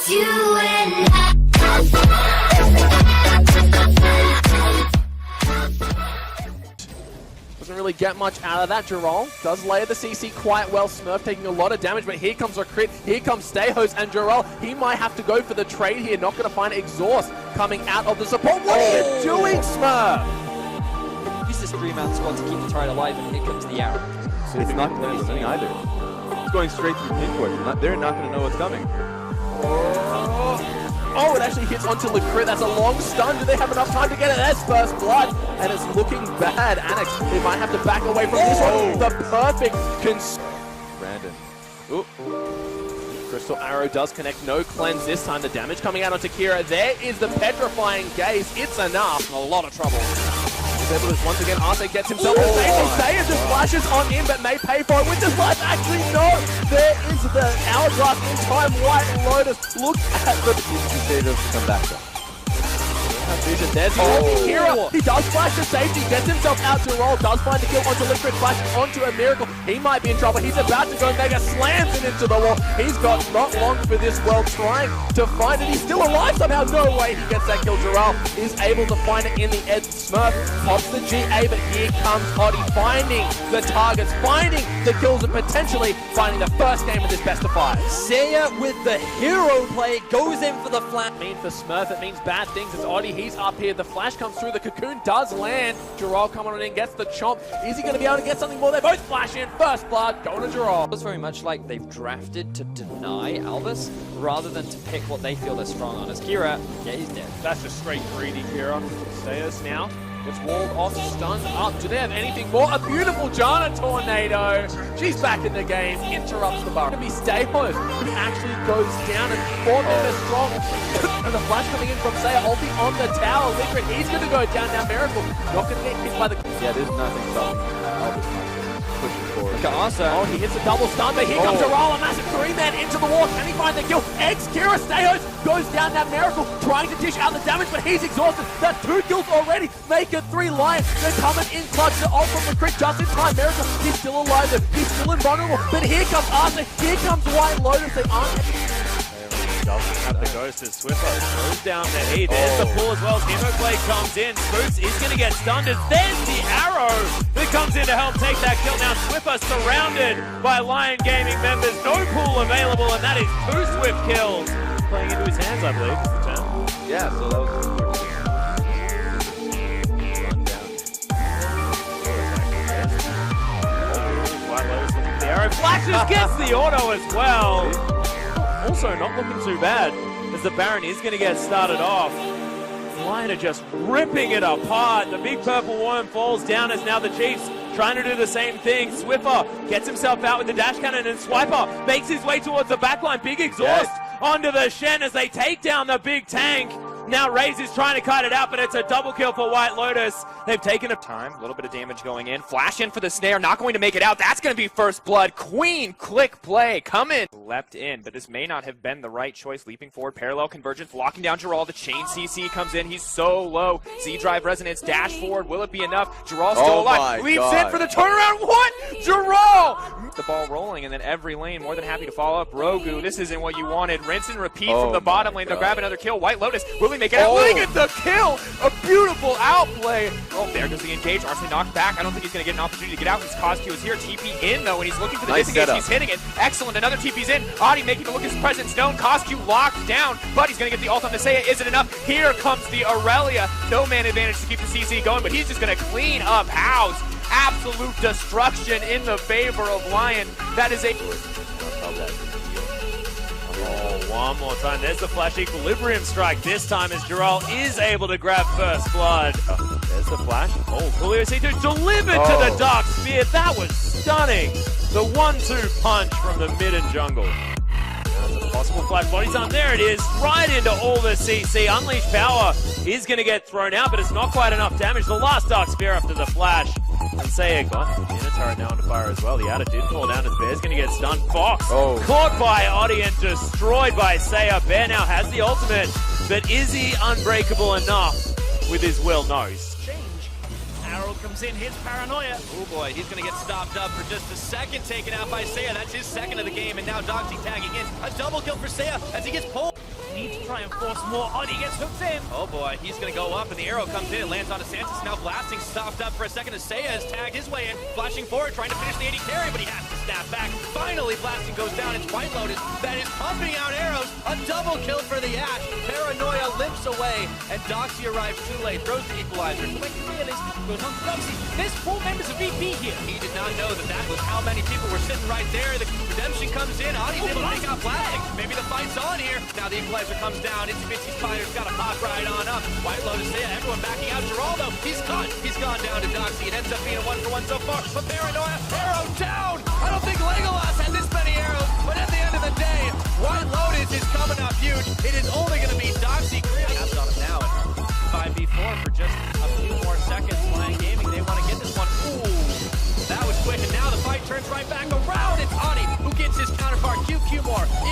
It's you and I. Doesn't really get much out of that. Gerald does layer the CC quite well. Smurf taking a lot of damage, but here comes a crit. Here comes Stayhos, and Gerald, he might have to go for the trade here. Not going to find exhaust coming out of the support. What are you doing, Smurf? Use this 3-man squad to keep the turret alive, and here comes the arrow. So it's not going to be seen either. It's going straight through pinpoint. They're not going to know what's coming. Oh, it actually hits onto the crit. That's a long stun. Do they have enough time to get it? That's first blood, and it's looking bad. Annex, they might have to back away from this one. The perfect Brandon. Ooh. Crystal Arrow does connect. No cleanse this time. The damage coming out onto Kira. There is the petrifying gaze. It's enough. A lot of trouble. He's able to once again. Arthur gets himself a save. Saya just flashes on in, but may pay for it with his life. Actually, no. There is the hourglass in time. White Lotus. Look at the. Potatoes to come back though. Vision. There's the Kira. He does flash to safety, gets himself out to roll, does find the kill onto Liquid, flashes onto a Miracle. He might be in trouble. He's about to go mega, slams it into the wall. He's got not long for this world, trying to find it. He's still alive somehow. No way he gets that kill. Gerald is able to find it in the edge. Smurf pops the GA, but here comes Oddie finding the targets, finding the kills, and potentially finding the first game of this best of 5. Saya with the hero play goes in for the flat. For Smurf, it means bad things. It's Oddie. He's up here. The flash comes through. The cocoon does land. Gerald coming on in, gets the chomp. Is he going to be able to get something more? They both flash in. First blood going to Gerald. It's very much like they've drafted to deny Albus rather than to pick what they feel they're strong on. As Kira, yeah, he's dead. That's just straight greedy Kira. Stayos now gets walled off, stunned up. Do they have anything more? A beautiful Jana tornado. She's back in the game. Interrupts the bar. It's going to be Stayhos who actually goes down, and for them they're strong. And the flash coming in from Saya, ulti on the tower. Liquid, he's going to go down now. Miracle not going to get hit by the. Yeah, there's nothing stopping Albus pushing forward. Look at Arthur. Oh, he hits a double stun, but here comes Gerald, a massive 3-man into the wall. Can he find the kill? Kira Stayhos goes down that Miracle, trying to dish out the damage, but he's exhausted. That's 2 kills already. Make it 3 Lions. They're coming in clutch. They're off from the crit just in time. Miracle, he's still alive though. He's still invulnerable. But here comes Arthur. Here comes White Lotus. They aren't. Doesn't have the ghost as Swiffer goes down the heat. There's the pull as well. Hemoblade comes in. Spooks is going to get stunned as there's the arrow that comes in to help take that kill. Now Swiffer surrounded by Lyon Gaming members. No pull available, and that is 2 Swift kills. Playing into his hands, I believe. Yeah, so that was White Lotus looking for the arrow. Flashes, gets the auto as well. Also not looking too bad, as the Baron is going to get started off. Lion are just ripping it apart. The big purple worm falls down as now the Chiefs trying to do the same thing. Swiffer gets himself out with the dash cannon, and Swiper makes his way towards the backline. Big exhaust onto the Shen as they take down the big tank. Now Raze is trying to cut it out, but it's a double kill for White Lotus. They've taken a time, a little bit of damage going in. Flash in for the snare, not going to make it out. That's going to be first blood. Queen, click play, come in. Leapt in, but this may not have been the right choice. Leaping forward, parallel convergence, locking down Gerald. The chain CC comes in, he's so low. Z-drive resonance, dash forward, will it be enough? Gerald still alive, leaps in for the turnaround. What? Gerald! The ball rolling, and then every lane more than happy to follow up. Rogu, this isn't what you wanted. Rinse and repeat from the bottom lane. They'll grab another kill. White Lotus, will he make it out? Will he get the kill? A beautiful outplay. Oh, there goes the engage. Arsene knocked back. I don't think he's going to get an opportunity to get out. His Cosq is here. TP in, though, and he's looking for the disengage. He's hitting it. Excellent. Another TP's in. Adi making the look his presence known. Cosq locked down, but he's going to get the ult on the Saya. Is it enough? Here comes the Aurelia. No man advantage to keep the CC going, but he's just going to clean up house. Absolute destruction in the favor of Lion. That is a... Oh, one more time. There's the flash equilibrium strike. This time as Gerald is able to grab first blood. There's the flash. Oh, Coolio C2 delivered to the Dark Spear. That was stunning. The 1-2 punch from the mid and jungle. There's a possible flash body time. There it is. Right into all the CC. Unleashed power is going to get thrown out, but it's not quite enough damage. The last Dark Spear after the flash. And Saya got the inner turret now under fire as well. The outer did fall down as Bear's going to get stunned. Fox caught by Oddie and destroyed by Saya. Bear now has the ultimate, but is he unbreakable enough with his will? No. Arrow comes in, his paranoia. Oh boy, he's going to get stopped up for just a second, taken out by Saya. That's his second of the game, and now Doxy tagging in. A double kill for Saya as he gets pulled. need to try and force more. Oddie gets hooked in. Oh boy, he's gonna go up and the arrow comes in. It lands onto Santos. Now blasting, stopped up for a second as Seiya has tagged his way in. Flashing forward, trying to finish the 80 carry, but he has to snap back. Finally, blasting goes down. It's White Lotus that is pumping out arrows. A double kill for the Ash. Paranoia limps away, and Doxy arrives too late. Throws the equalizer. Wait, realist goes on to Doxy. There's 4 members of VP here. He did not know that that was how many people were sitting right there. The redemption comes in. Audie's able to take out blasting. Maybe the fight's on here. Now the equalizer comes down. Itsy Bitsy Spider's got a pop right on up. White Lotus there. Everyone backing out. Geraldo, he's caught. He's gone down to Doxy. It ends up being a 1-for-1 so far. But Paranoia, arrow down. I don't think Legolas had this many arrows. But at the end of the day, White Lotus is coming up huge. It is only going to be Doxy. Has on him now. 5v4 for just a few more seconds. Lyon Gaming, they want to get this one. Ooh, that was quick, and now the fight turns right back around. It's Audie who gets his counterpart. QQ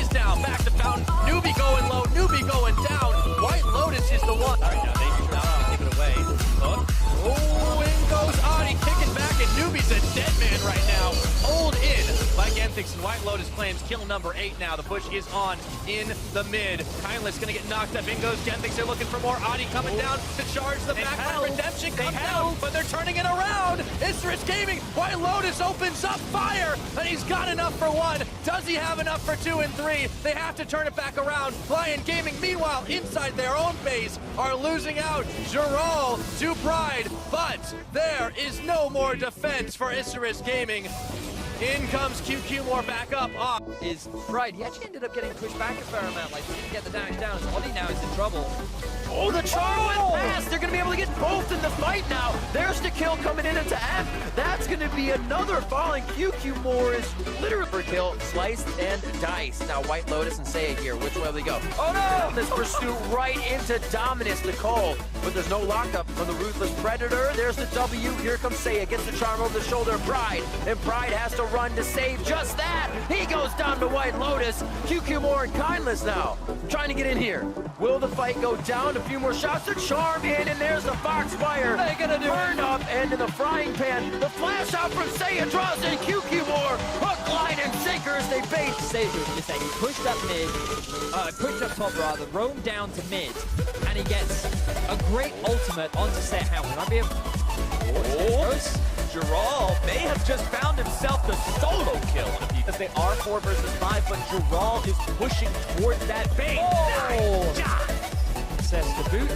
is down, back to Fountain. Newbie going low, Newbie going down. White Lotus is the one. All right, now they turn out to give it away. Hook. Oh, in goes Audie, kicking back, and Newbie's a dead man right now. Hold in by Gentix, and White Lotus claims kill number 8 now. The push is on in the mid. Kindless gonna get knocked up. In goes Gentix. They're looking for more. Audie coming down to charge the back. Redemption comes down, but they're turning it around. Isurus Gaming. White Lotus opens up fire, and he's got enough for 1. Does he have enough for 2 and 3? They have to turn it back around. Lyon Gaming, meanwhile, inside their own base, are losing out. Giral to Pride, but there is no more defense for Isurus Gaming. In comes QQ back up. Is Pride. He actually ended up getting pushed back a fair amount. Like, didn't get the dash down. As Oddie now is in trouble. Oh, the charm went past. They're going to be able to get both in the fight now. There's the kill coming in into F. That's going to be another falling. QQ is literally for kill, sliced and diced. Now White Lotus and Seiya here. Which way will they go? Oh no! This pursuit right into Dominus Nicole. But there's no lockup from the Ruthless Predator. There's the W. Here comes Seiya. Gets the charm over the shoulder of Pride. And Pride has to run to save just that. He goes down to White Lotus. QQ and Kindless now. Trying to get in here. Will the fight go down? A few more shots. The charm in, and there's the Foxfire. They're gonna burn up, and in the frying pan, the flash out from Seiya draws in QQ hook, line, and sinker as they bait. Seiya doing this thing. He pushed up mid, pushed up top rather, roamed down to mid, and he gets a great ultimate onto Seiya. How we might be able. Giral may have just found himself the solo kill. Because they are 4 versus 5, but Giral is pushing towards that base. Says to boot.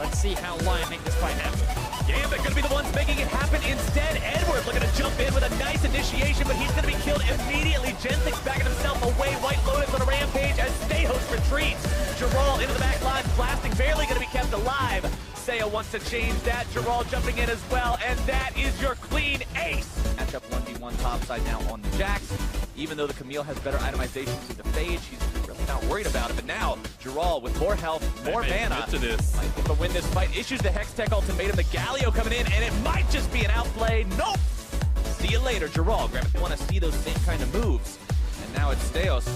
Let's see how Lyon make this fight happen. Gambit gonna be the ones making it happen instead. Edward looking to jump in with a nice initiation, but he's gonna be killed immediately. Gentix backing himself away. White Lotus on a rampage as Stayhost retreats. Giral into the back line, blasting, barely gonna be kept alive. Seiya wants to change that. Giral jumping in as well, and that is your clean ace. Matchup 1v1 topside now on the Jax. Even though the Camille has better itemization to the Phage, she's really not worried about it. But now, Giral with more health, more mana, to this. might be able to win this fight. Issues the Hex Tech ultimatum, the Galio coming in, and it might just be an outplay. Nope! See you later, Giral. Grab if you want to see those same kind of moves. And now it's Steos.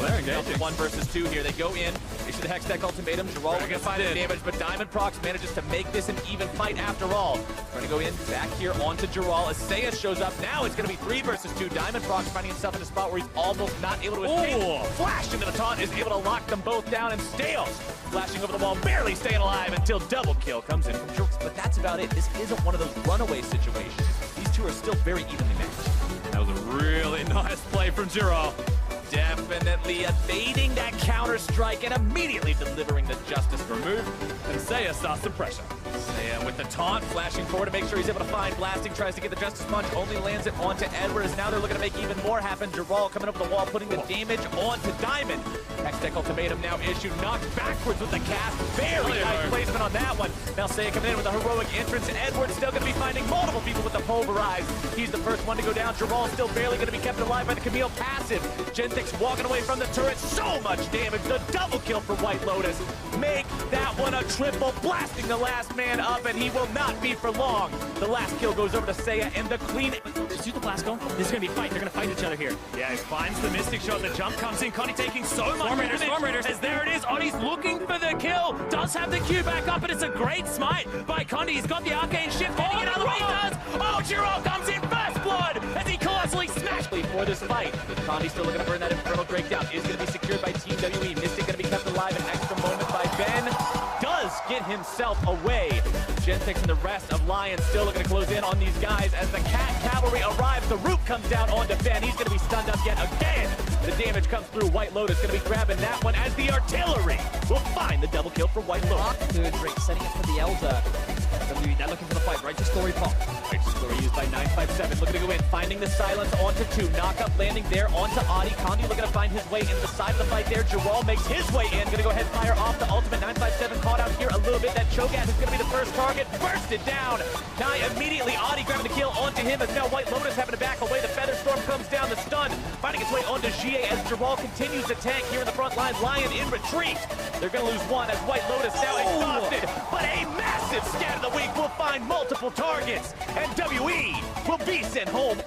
they're engaging. 1 versus 2 here. They go in, issue the Hex Tech ultimatum. Giral will get find the damage, but Diamond Prox manages to make this an even fight after all. Trying to go in, back here onto Giral. As Seiya shows up, now it's going to be 3 versus 2. Diamond Prox finding himself in a spot where he's almost not able to escape. Flash into the taunt is able to lock them both down, and Steos flashing over the wall, barely staying alive until double kill comes in from Giral. But that's about it. This isn't one of those runaway situations. These two are still very evenly matched. That was a really nice play from Giral. Definitely evading that counter strike and immediately delivering the justice remove. And Seiya starts the pressure. Seiya with the taunt, flashing forward to make sure he's able to find blasting, tries to get the justice punch, only lands it onto Edward, as now they're looking to make even more happen. Giral coming over the wall, putting the damage onto Diamond. Hex Tech ultimatum now issued, knocked backwards with the cast. Very nice placement on that one. Now Seiya coming in with a heroic entrance, and Edward's still going to be finding multiple people with the pulverize. He's the first one to go down. Giral still barely going to be kept alive by the Camille passive. Gentix walking away from the turret, so much damage. The double kill for White Lotus. Make that one a triple, blasting the last man up, and he will not be for long. The last kill goes over to Seiya, and the clean... Just use the blast go. This is going to be a fight. They're going to fight each other here. Yeah, he finds the Mystic Shot. The jump comes in. Connie taking so much damage. Storm Raiders. As there it is. Oddie's looking for the kill. Does have the Q back up, and it's a great smite by Connie. He's got the Arcane Shift. Getting it out of the way. He does. Oh, Giral comes in. First blood as he colossally smashed for this fight. Connie's still looking to burn that Infernal Breakdown. Is going to be secured by Team WE. Mystic going to be kept alive. arrive. An extra moment by Ben does get himself away. Gentex and the rest of Lyon still looking to close in on these guys as the Cat Cavalry arrives. The root comes down onto Ben. He's going to be stunned up yet again. The damage comes through. White Lotus going to be grabbing that one as the artillery will find the double kill for White Lotus. Third drink, setting it for the Elder. They're looking for the fight, right to Story Pop. Great story used by 957, looking to go in, finding the silence onto 2. Knockup landing there onto Adi. Condi looking to find his way into the side of the fight there. Gerald makes his way in, gonna go ahead and fire off the ultimate. 957 caught out here a little bit. That Cho'Gath is gonna be the first target. Bursted down. Now immediately Adi grabbing the kill onto him as now White Lotus having to back away. The Feather Storm comes down, the stun finding its way onto Jie as Gerald continues to tank here in the front line. Lyon in retreat. They're gonna lose one as White Lotus now exhausted, but a massive scat of the week will find multiple targets, and WE will be sent home.